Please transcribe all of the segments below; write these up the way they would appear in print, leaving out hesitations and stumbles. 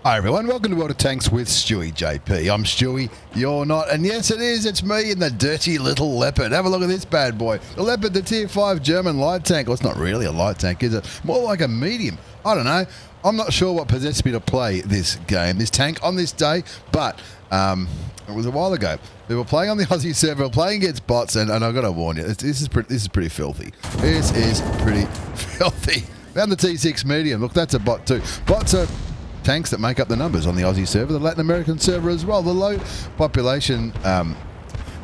Hi everyone, welcome to World of Tanks with stewiejp. I'm Stewie, you're not, and yes it is, it's me and the dirty little Leopard. Have a look at this bad boy. The Leopard, the tier 5 German light tank. Well, it's not really a light tank, is it? More like a medium. I don't know. I'm not sure what possessed me to play this game, this tank, on this day, but it was a while ago. We were playing on the Aussie server, playing against bots, and I've got to warn you, this is pretty filthy. This is pretty filthy. Found the T6 medium. Look, that's a bot too. Bots are tanks that make up the numbers on the Aussie server, the Latin American server as well, the low population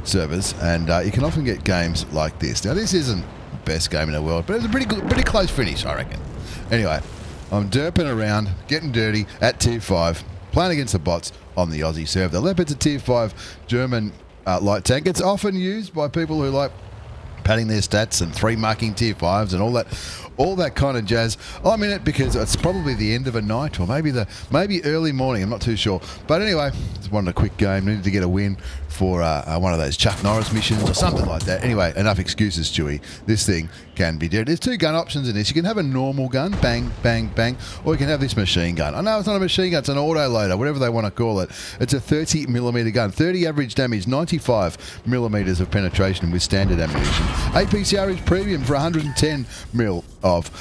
servers, and you can often get games like this. Now, this isn't the best game in the world, but it's a pretty close finish, I reckon. Anyway, I'm derping around, getting dirty at tier 5, playing against the bots on the Aussie server. The Leopard's a tier 5 German light tank. It's often used by people who like padding their stats and 3-marking tier 5s and all that kind of jazz. I'm in it because it's probably the end of a night, or maybe early morning. I'm not too sure. But anyway, just wanted a quick game. Needed to get a win for one of those Chuck Norris missions or something like that. Anyway, enough excuses, Stewie. This thing can be dead. There's 2 gun options in this. You can have a normal gun, bang, bang, bang, or you can have this machine gun. I know it's not a machine gun, it's an auto-loader, whatever they want to call it. It's a 30mm gun, 30 average damage, 95mm of penetration with standard ammunition. APCR is premium for 110mm of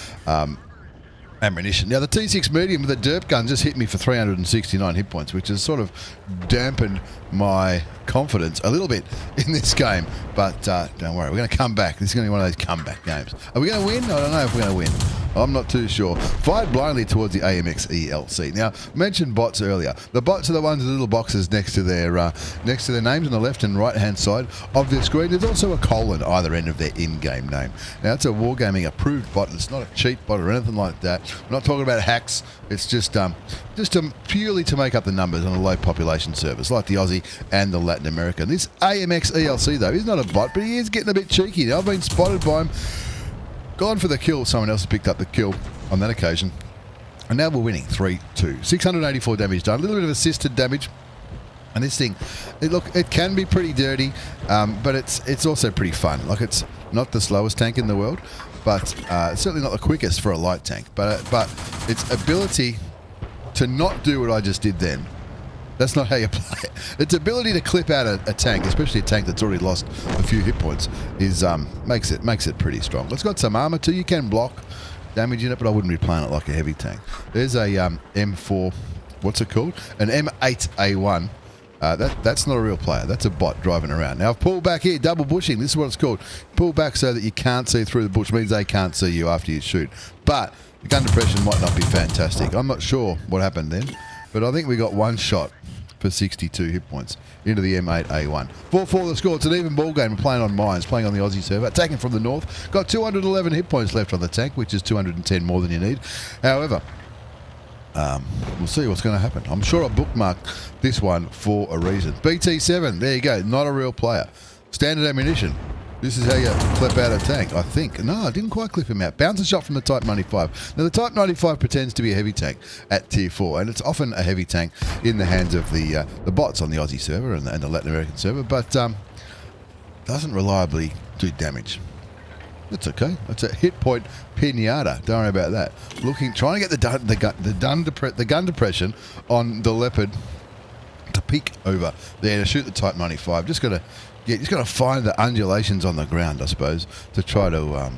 ammunition. Now, the T6 medium with a derp gun just hit me for 369 hit points, which has sort of dampened my confidence a little bit in this game. But don't worry, we're going to come back. This is going to be one of those comeback games. Are we going to win? I don't know if we're going to win. I'm not too sure. Fired blindly towards the AMX ELC. Now, mentioned bots earlier. The bots are the ones with little boxes next to their names on the left and right hand side of the screen. There's also a colon either end of their in-game name. Now, it's a Wargaming approved bot. It's not a cheat bot or anything like that. I'm not talking about hacks. It's just purely to make up the numbers on a low population service like the Aussie and the Latin American. This AMX ELC though, he's not a bot, but he is getting a bit cheeky now. I've been spotted by him. Gone for the kill. Someone else has picked up the kill on that occasion. And now we're winning 3-2. 684 damage done. A little bit of assisted damage. And this thing, it can be pretty dirty, but it's also pretty fun. Like, it's not the slowest tank in the world, but it's certainly not the quickest for a light tank. But its ability to not do what I just did then, that's not how you play it. Its ability to clip out a tank, especially a tank that's already lost a few hit points, is makes it pretty strong. It's got some armor too. You can block damage in it, but I wouldn't be playing it like a heavy tank. There's a M4, what's it called? An M8A1. That's not a real player. That's a bot driving around. Now, I've pulled back here, double bushing. This is what it's called. Pull back so that you can't see through the bush. Means they can't see you after you shoot. But the gun depression might not be fantastic. I'm not sure what happened then, but I think we got one shot for 62 hit points into the M8A1. 4-4 the score. It's an even ball game. We're playing on mines, playing on the Aussie server. Attacking from the north. Got 211 hit points left on the tank, which is 210 more than you need. However, we'll see what's going to happen. I'm sure I bookmarked this one for a reason. BT7, there you go. Not a real player. Standard ammunition. This is how you clip out a tank, I think. No, I didn't quite clip him out. Bouncer shot from the Type 95. Now, the Type 95 pretends to be a heavy tank at Tier 4, and it's often a heavy tank in the hands of the bots on the Aussie server and the Latin American server, but doesn't reliably do damage. That's okay. That's a hit point pinata. Don't worry about that. Trying to get the gun depression on the Leopard to peek over there to shoot the Type 95. Just got to find the undulations on the ground, I suppose, to try to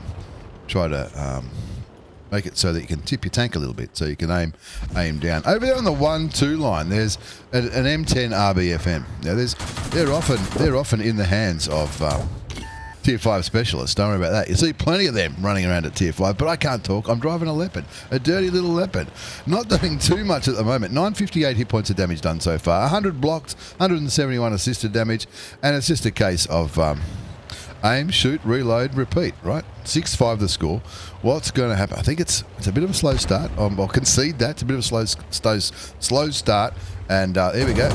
make it so that you can tip your tank a little bit, so you can aim down. Over there on the 1-2 line, there's an M10 RBFM. Now, they're often in the hands of Tier 5 specialists. Don't worry about that. You see plenty of them running around at Tier 5, but I can't talk. I'm driving a Leopard, a dirty little Leopard. Not doing too much at the moment. 958 hit points of damage done so far. 100 blocked, 171 assisted damage, and it's just a case of aim, shoot, reload, repeat, right? 6-5 the score. What's going to happen? I think it's a bit of a slow start. I'll concede that. It's a bit of a slow start. And here we go.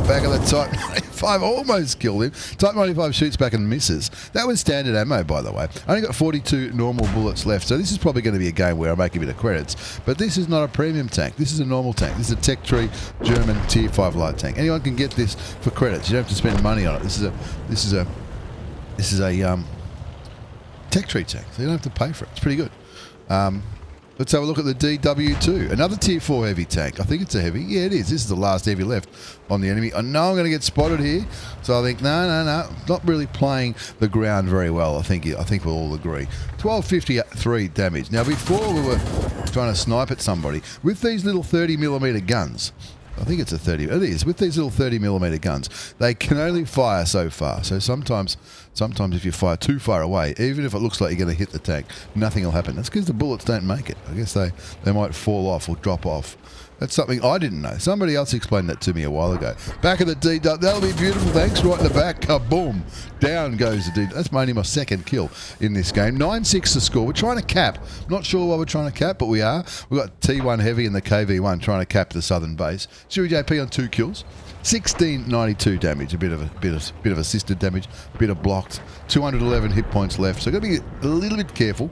Back of the Type 95. Almost killed him. Type 95 shoots back and misses. That was standard ammo, by the way. I only got 42 normal bullets left. So this is probably going to be a game where I make a bit of credits. But this is not a premium tank. This is a normal tank. This is a Tech Tree German Tier 5 light tank. Anyone can get this for credits. You don't have to spend money on it. This is a Tech Tree tank. So you don't have to pay for it. It's pretty good. Let's have a look at the DW2. Another tier 4 heavy tank. I think it's a heavy. Yeah, it is. This is the last heavy left on the enemy. I know I'm going to get spotted here. So I think, no. Not really playing the ground very well. I think we'll all agree. 1253 damage. Now, before we were trying to snipe at somebody, with these little 30mm guns, I think it's a 30. It is. With these little 30mm guns, they can only fire so far. So sometimes if you fire too far away, even if it looks like you're going to hit the tank, nothing will happen. That's because the bullets don't make it. I guess they might fall off or drop off. That's something I didn't know. Somebody else explained that to me a while ago. Back of the D, that'll be beautiful. Thanks. Right in the back. Kaboom. Down goes the D. That's only my second kill in this game. 9-6 the score. We're trying to cap. Not sure why we're trying to cap, but we are. We've got T1 Heavy and the KV1 trying to cap the southern base. StewiejP on 2 kills. 1692 damage, a bit of assisted damage, a bit of blocked, 211 hit points left. So got to be a little bit careful,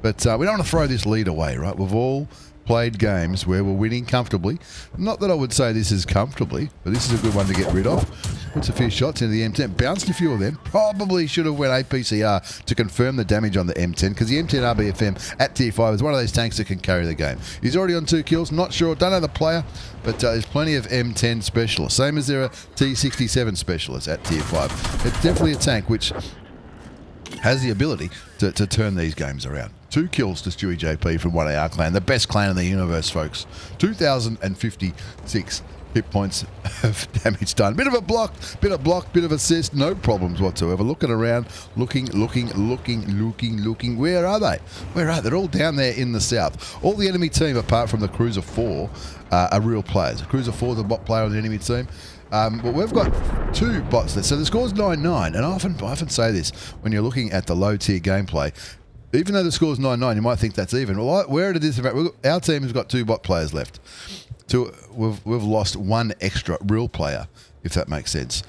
but we don't want to throw this lead away, right? We've all played games where we're winning comfortably. Not that I would say this is comfortably, but this is a good one to get rid of. Puts a few shots into the M10, bounced a few of them. Probably should have went APCR to confirm the damage on the M10, because the M10 RBFM at tier 5 is one of those tanks that can carry the game. He's already on 2 kills, not sure, don't know the player, but there's plenty of M10 specialists. Same as there are T67 specialists at tier 5. It's definitely a tank which has the ability to turn these games around. 2 kills to StewiejP from 1AR clan, the best clan in the universe, folks. 2,056 hit points of damage done. Bit of a block, bit of assist, no problems whatsoever. Looking around, looking. Where are they? They're all down there in the south. All the enemy team, apart from the Cruiser 4, are real players. The Cruiser 4 is a bot player on the enemy team. But we've got 2 bots there. So the score's 9-9, and I often say this when you're looking at the low-tier gameplay. Even though the score's 9-9, you might think that's even. Well, where it is, our team has got 2 bot players left. We've lost 1 extra real player, if that makes sense.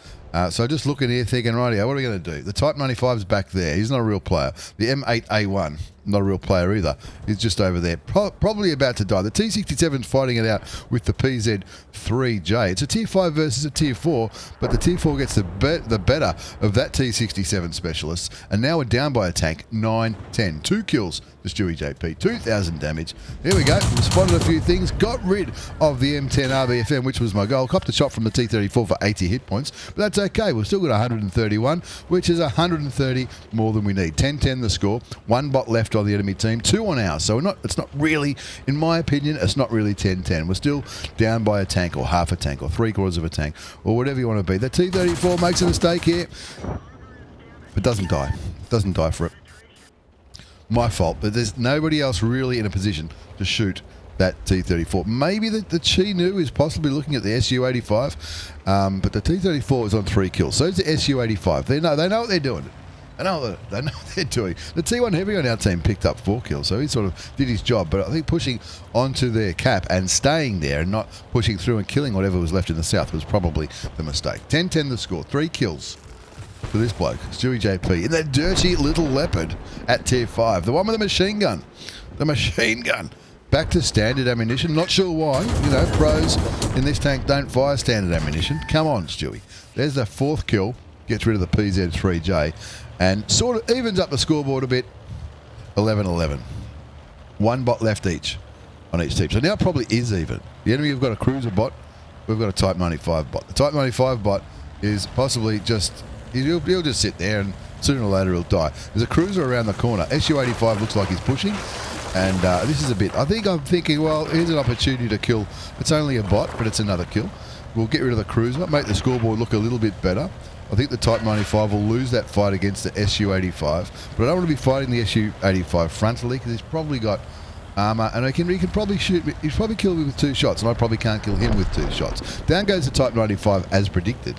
So just looking here thinking, rightio, what are we going to do? The Type 95's back there. He's not a real player. The M8A1, not a real player either. He's just over there, probably about to die. The T67's fighting it out with the PZ3J. It's a tier 5 versus a tier 4, but the tier 4 gets the better of that T67 specialist. And now we're down by a tank, 9-10. 2 kills to StewiejP, 2,000 damage. Here we go. We spotted a few things, got rid of the M10 RBFM, which was my goal. Copped a shot from the T34 for 80 hit points, but that's okay. We've still got 131, which is 130 more than we need. 10-10 the score. 1 bot left on the enemy team, 2 on ours. So it's not really, in my opinion, it's not really 10-10. We're still down by a tank or half a tank or 3/4 of a tank or whatever you want to be. The T34 makes a mistake here, but doesn't die. Doesn't die for it. My fault, but there's nobody else really in a position to shoot that T34. Maybe the Chi-Nu is possibly looking at the SU-85, but the T34 is on 3 kills. So is the SU-85. They know what they're doing. They know what they're doing. The T1 Heavy on our team picked up 4 kills, so he sort of did his job. But I think pushing onto their cap and staying there and not pushing through and killing whatever was left in the south was probably the mistake. 10-10 the score, 3 kills for this bloke, StewiejP, in that dirty little Leopard at tier 5. The one with the machine gun. The machine gun. Back to standard ammunition. Not sure why. You know, pros in this tank don't fire standard ammunition. Come on, Stewie. There's the 4th kill. Gets rid of the PZ3J. And sort of evens up the scoreboard a bit. 11-11. 1 bot left each on each team. So now it probably is even. The enemy have got a cruiser bot. We've got a Type 95 bot. The Type 95 bot is possibly just... He'll just sit there and sooner or later he'll die. There's a cruiser around the corner. SU-85 looks like he's pushing. And this is a bit... I'm thinking, well, here's an opportunity to kill. It's only a bot, but it's another kill. We'll get rid of the cruiser, make the scoreboard look a little bit better. I think the Type 95 will lose that fight against the SU-85. But I don't want to be fighting the SU-85 frontally because he's probably got armour. And he can probably shoot me. He's probably kill me with 2 shots. And I probably can't kill him with 2 shots. Down goes the Type 95 as predicted.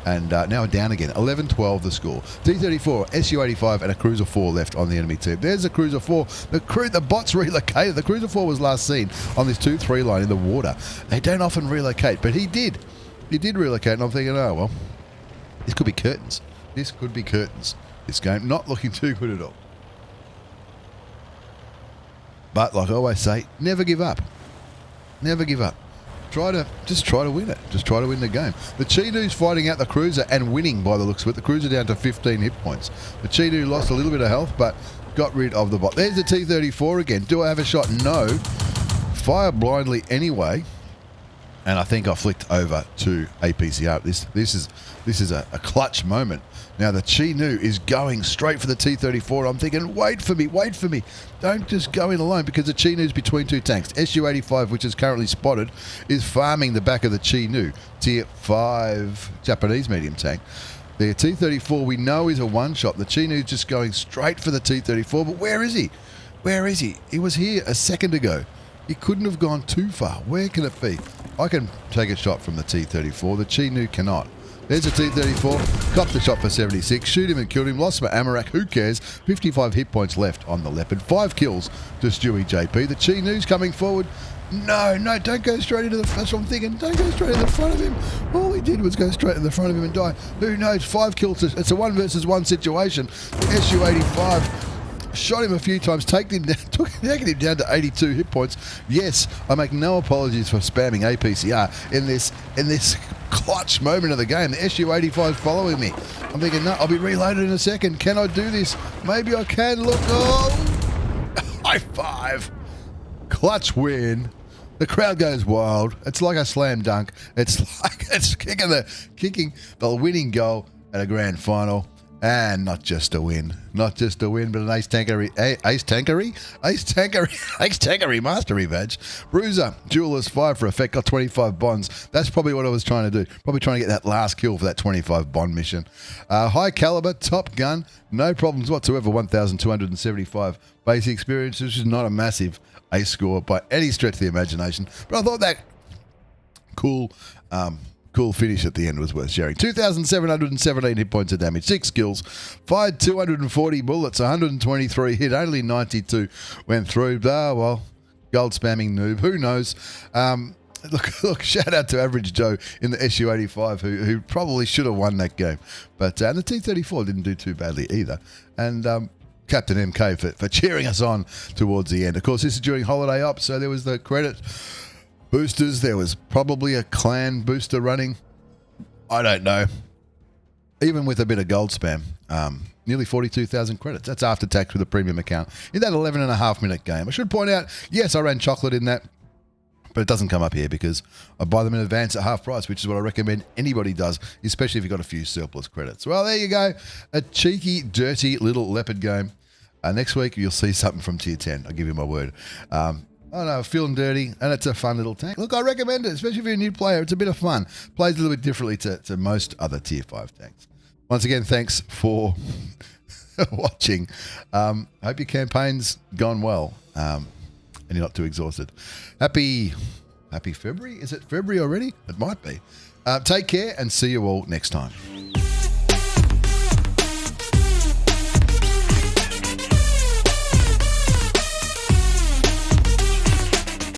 And now we're down again. 11-12 the score. T34, SU-85 and a Cruiser 4 left on the enemy team. There's the Cruiser 4. The bot's relocated. The Cruiser 4 was last seen on this 2-3 line in the water. They don't often relocate, but he did. He did relocate, and I'm thinking, oh, well, this could be curtains. This could be curtains. This game not looking too good at all. But like I always say, never give up. Never give up. Just try to win it. Just try to win the game. The Chi-Nu's fighting out the Cruiser and winning by the looks of it. The Cruiser down to 15 hit points. The Chi-Nu lost a little bit of health, but got rid of the bot. There's the T-34 again. Do I have a shot? No. Fire blindly anyway. And I think I flicked over to APCR. This is a clutch moment. Now the Chi-Nu is going straight for the T-34. I'm thinking, wait for me. Don't just go in alone, because the Chi-Nu's between two tanks. SU-85, which is currently spotted, is farming the back of the Chi-Nu, tier 5 Japanese medium tank. The T-34 we know is a one-shot. The Chi-Nu's just going straight for the T-34, but where is he? Where is he? He was here a second ago. He couldn't have gone too far. Where can it be? I can take a shot from the T-34. The Chi-Nu cannot. There's a T-34. Copped the shot for 76. Shoot him and killed him. Lost my Amarak. Who cares? 55 hit points left on the Leopard. 5 kills to stewiejp. The Chi-Nu's coming forward. No, don't go straight into the... That's what I'm thinking. Don't go straight in the front of him. All he did was go straight in the front of him and die. Who knows? 5 kills. It's a 1 versus 1 situation. The SU-85... shot him a few times, taking him down to 82 hit points. Yes, I make no apologies for spamming APCR in this clutch moment of the game. The SU-85 is following me. I'm thinking, no, I'll be reloaded in a second. Can I do this? Maybe I can. Look, oh, high five. Clutch win. The crowd goes wild. It's like a slam dunk. It's like it's kicking the winning goal at a grand final. And not just a win, but an ace tankery mastery badge. Bruiser, Jewelers, 5 for effect, got 25 bonds. That's probably what I was trying to do. Probably trying to get that last kill for that 25 bond mission. High caliber, top gun, no problems whatsoever. 1,275 basic experience, which is not a massive ace score by any stretch of the imagination. But I thought that cool finish at the end was worth sharing. 2,717 hit points of damage, 6 kills, fired 240 bullets, 123 hit, only 92 went through. Well, gold spamming noob, who knows? Look, shout out to Average Joe in the SU-85 who probably should have won that game. But and the T-34 didn't do too badly either. And Captain MK for cheering us on towards the end. Of course, this is during holiday ops, so there was the credit boosters. There was probably a clan booster running. I don't know. Even with a bit of gold spam, nearly 42,000 credits. That's after tax with a premium account in that 11.5-minute game. I should point out, yes, I ran chocolate in that, but it doesn't come up here because I buy them in advance at half price, which is what I recommend anybody does, especially if you've got a few surplus credits. Well, there you go. A cheeky, dirty little Leopard game. Next week, you'll see something from tier 10. I'll give you my word. I don't know, feeling dirty, and it's a fun little tank. Look, I recommend it, especially if you're a new player. It's a bit of fun. Plays a little bit differently to most other tier 5 tanks. Once again, thanks for watching. Hope your campaign's gone well, and you're not too exhausted. Happy February? Is it February already? It might be. Take care, and see you all next time.